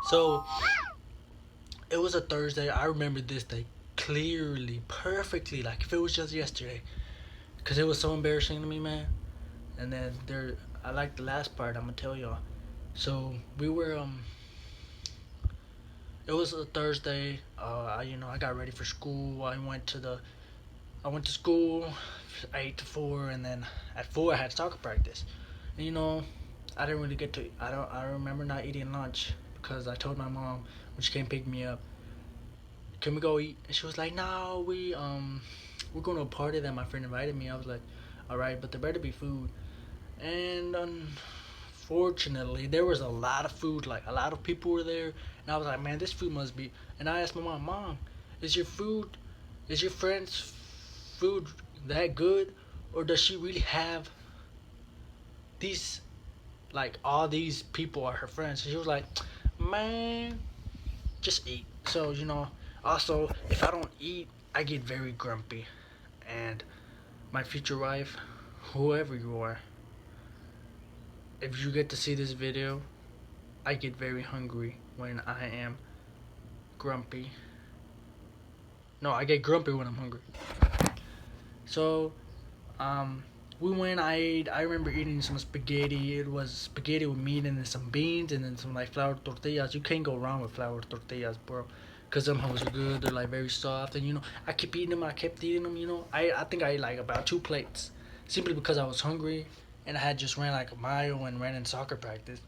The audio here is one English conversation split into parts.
So it was a Thursday. I remember this day clearly, perfectly, like if it was just yesterday, because it was so embarrassing to me, man. And then I like the last part. I'm gonna tell y'all. So we were it was a Thursday. I got ready for school. I went to school 8 to 4, and then at 4 I had soccer practice. And I didn't really get to. I remember not eating lunch because I told my mom when she came pick me up, "Can we go eat?" And she was like, "No, we're going to a party that my friend invited me." I was like, "All right, but there better be food." And unfortunately, there was a lot of food. Like a lot of people were there, and I was like, "Man, this food must be." And I asked my mom, "Mom, is your food, is your friend's food that good, or does she really have these like all these people are her friends?" And she was like, "Man, just eat." So also if I don't eat, I get very grumpy, and my future wife, whoever you are, if you get to see this video, I get very hungry when I am grumpy. No, I get grumpy when I'm hungry. So, um, we went. I ate. I remember eating some spaghetti. It was spaghetti with meat and then some beans and then some like flour tortillas. You can't go wrong with flour tortillas, bro. Cause them hoes are good. They're like very soft, and I kept eating them. I kept eating them. I think I ate like about 2 plates, simply because I was hungry, and I had just ran like a mile and ran in soccer practice.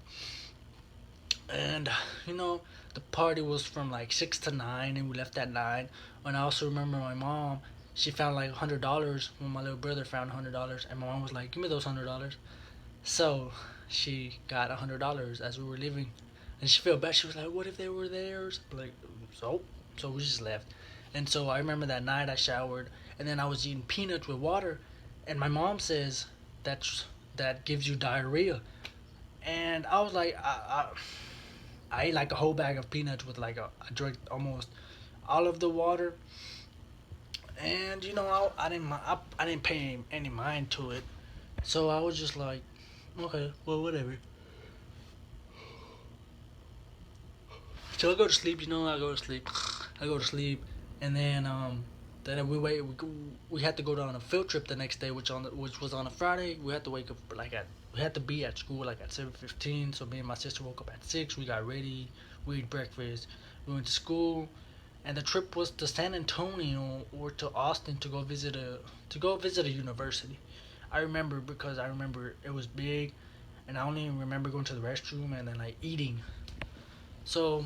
And you know the party was from like 6 to 9, and we left at 9. And I also remember my mom, she found like $100 when my little brother found $100, and my mom was like, "Give me those $100." So she got $100 as we were leaving, and she felt bad. She was like, "What if they were theirs?" Like, so so we just left. And so I remember that night I showered, and then I was eating peanuts with water, and my mom says that's that gives you diarrhea. And I was like, I ate like a whole bag of peanuts with I drank almost all of the water, and I didn't pay any mind to it, so I was just like, okay, well, whatever. So I go to sleep. I go to sleep. I go to sleep, and then we had to go on a field trip the next day, which was on a Friday. We had to wake up we had to be at school like at 7:15. So me and my sister woke up at 6. We got ready. We ate breakfast. We went to school, and the trip was to San Antonio or to Austin to go visit a university. I remember because I remember it was big, and I only remember going to the restroom and then like eating. So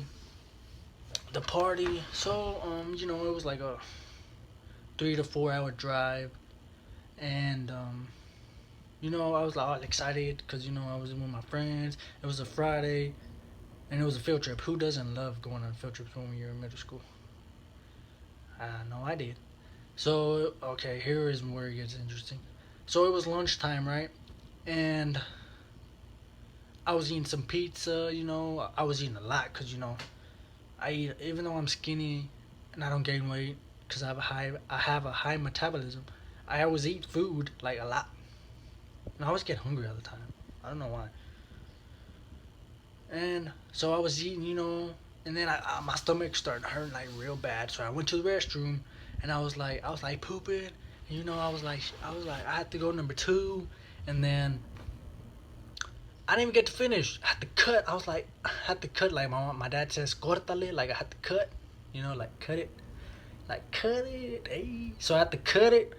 the party. So it was like a 3 to 4 hour drive, and I was like all excited because I was with my friends. It was a Friday, and it was a field trip. Who doesn't love going on field trips when you're in middle school? I know I did. So okay, here is where it gets interesting. So it was lunchtime, right? And I was eating some pizza. I was eating a lot because I eat even though I'm skinny and I don't gain weight because I have a high metabolism. I always eat food like a lot, and I always get hungry all the time. I don't know why. And so I was eating, and then my stomach started hurting like real bad. So I went to the restroom, and I was like pooping. And, I had to go number two, and then I didn't even get to finish. I had to cut. I had to cut like my dad says, cortale, like I had to cut, like cut it. Like cut it, hey. So I had to cut it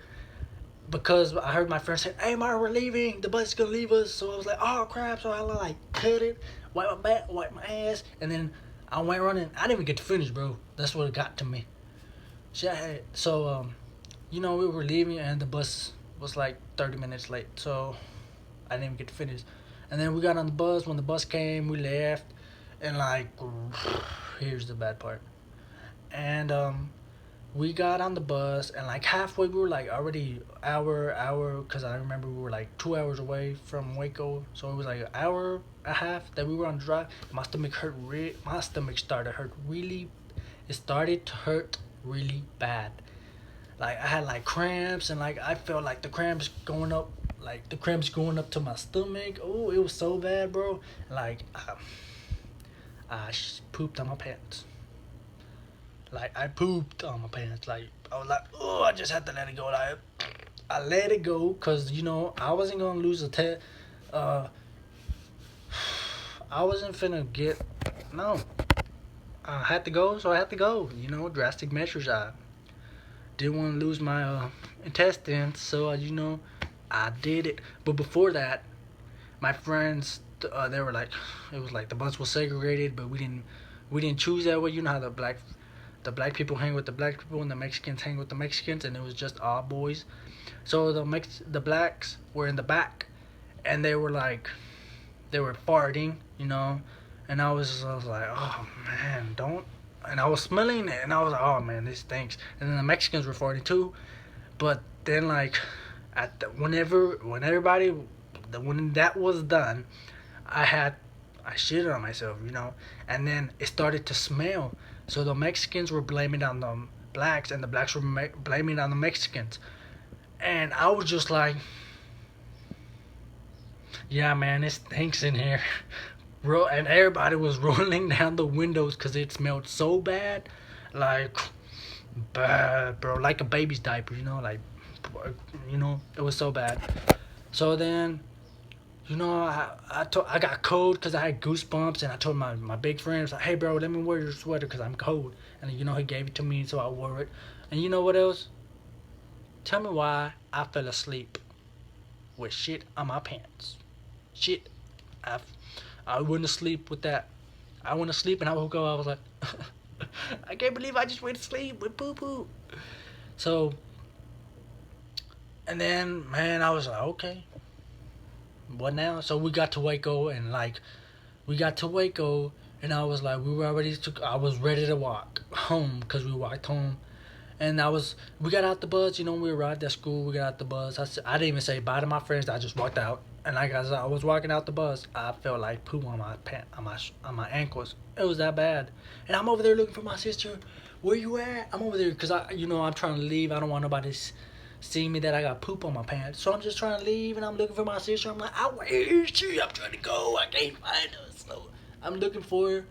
because I heard my friend say, "Hey, Mario, we're leaving. The bus is gonna leave us." So I was like, "Oh crap!" So I like cut it, wipe my back, wipe my ass, and then I went running. I didn't even get to finish, bro. That's what got to me. We were leaving, and the bus was like 30 minutes late. So I didn't even get to finish. And then we got on the bus. When the bus came, we left, and like, here's the bad part. And we got on the bus, and like halfway we were like already hour because I remember we were like 2 hours away from Waco, so it was like an hour and a half that we were on the drive. My stomach started hurt really. It started to hurt really bad. Like I had like cramps, and like I felt like the cramps going up to my stomach. Oh, it was so bad, bro. Like pooped on my pants. Like, I pooped on my pants. Like, I was like, oh, I just had to let it go. Like, I let it go because, I wasn't going to lose a test. I wasn't finna get, no. I had to go, so I had to go. Drastic measures. I didn't want to lose my intestines, so, I did it. But before that, my friends, they were like, it was like the bus was segregated, but we didn't choose that way. You know how the black people hang with the black people and the Mexicans hang with the Mexicans, and it was just all boys. So the blacks were in the back, and they were farting, and I was like, oh man, don't. And I was smelling it, and I was like, oh man, this stinks. And then the Mexicans were farting too, but then when that was done, I shitted on myself, and then it started to smell. So the Mexicans were blaming it on the blacks, and the blacks were blaming it on the Mexicans. And I was just like, yeah, man, it stinks in here. And everybody was rolling down the windows because it smelled so bad. Like, bad, bro. Like a baby's diaper, it was so bad. So then, I got cold because I had goosebumps, and I told my big friend, I was like, hey, bro, let me wear your sweater because I'm cold. And, he gave it to me, so I wore it. And you know what else? Tell me why I fell asleep with shit on my pants. Shit. I wouldn't sleep with that. I went to sleep, and I woke up, I was like, I can't believe I just went to sleep with poo-poo. So, and then, man, I was like, okay. What now? So we got to Waco, and and I was like, I was ready to walk home, because we walked home. And we got out the bus, we arrived at school, we got out the bus. I didn't even say bye to my friends, I just walked out. And as I was walking out the bus, I felt like poo on my on my ankles. It was that bad. And I'm over there looking for my sister. Where you at? I'm over there, because I'm trying to leave. I don't want nobody seeing me that I got poop on my pants. So I'm just trying to leave, and I'm looking for my sister. I'm like, where is she? I'm trying to go. I can't find her. So I'm looking for her.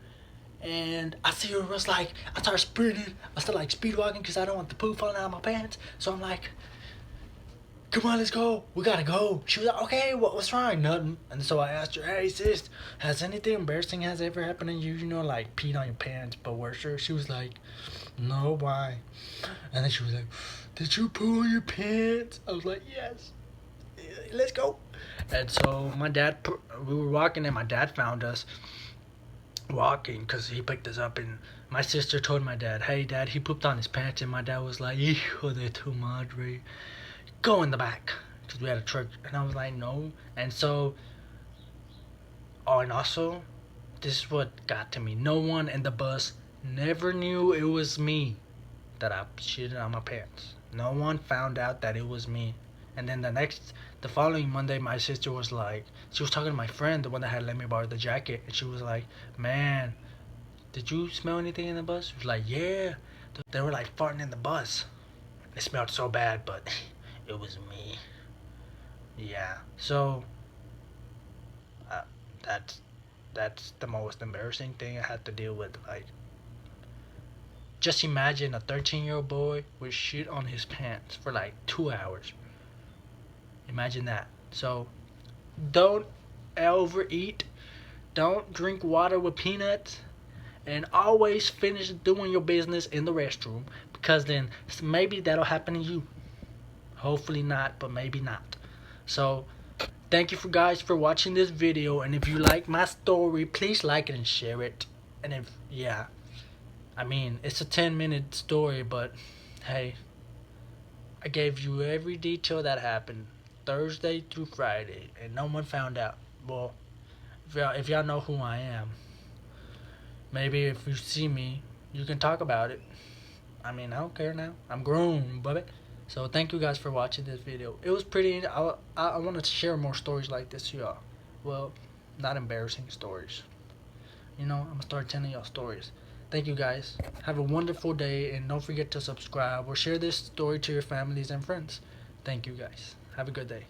And I see her, I started sprinting. I started speed walking because I don't want the poop falling out of my pants. So I'm like, come on, let's go. We gotta go. She was like, okay, what's wrong? Nothing. And so I asked her, hey sis, has anything embarrassing ever happened to you? Peeing on your pants, but worse. She was like, no, why? And then she was like, did you poo on your pants? I was like, yes. Let's go. And so we were walking, and my dad found us walking because he picked us up, and my sister told my dad, hey dad, he pooped on his pants. And my dad was like, hijo de tu madre, go in the back, because we had a truck. And I was like, no. And so, and also, this is what got to me, no one in the bus never knew it was me that I shitted on my pants. No one found out that it was me. And then the following Monday, my sister was like, she was talking to my friend, the one that had let me borrow the jacket, and she was like, man, did you smell anything in the bus? She was like, yeah. They were farting in the bus. It smelled so bad, but it was me. Yeah. So, that's the most embarrassing thing I had to deal with. Just imagine a 13-year-old boy with shit on his pants for 2 hours. Imagine that. So, don't overeat. Don't drink water with peanuts. And always finish doing your business in the restroom. Because then maybe that'll happen to you. Hopefully not, but maybe not. So, thank you guys for watching this video. And if you like my story, please like it and share it. And it's a 10-minute story, but hey, I gave you every detail that happened. Thursday through Friday, and no one found out. Well, if y'all know who I am, maybe if you see me, you can talk about it. I don't care now. I'm grown, baby. So thank you guys for watching this video. It was pretty. I want to share more stories like this to y'all. Well, not embarrassing stories. I'm gonna start telling y'all stories. Thank you guys. Have a wonderful day, and don't forget to subscribe or share this story to your families and friends. Thank you guys. Have a good day.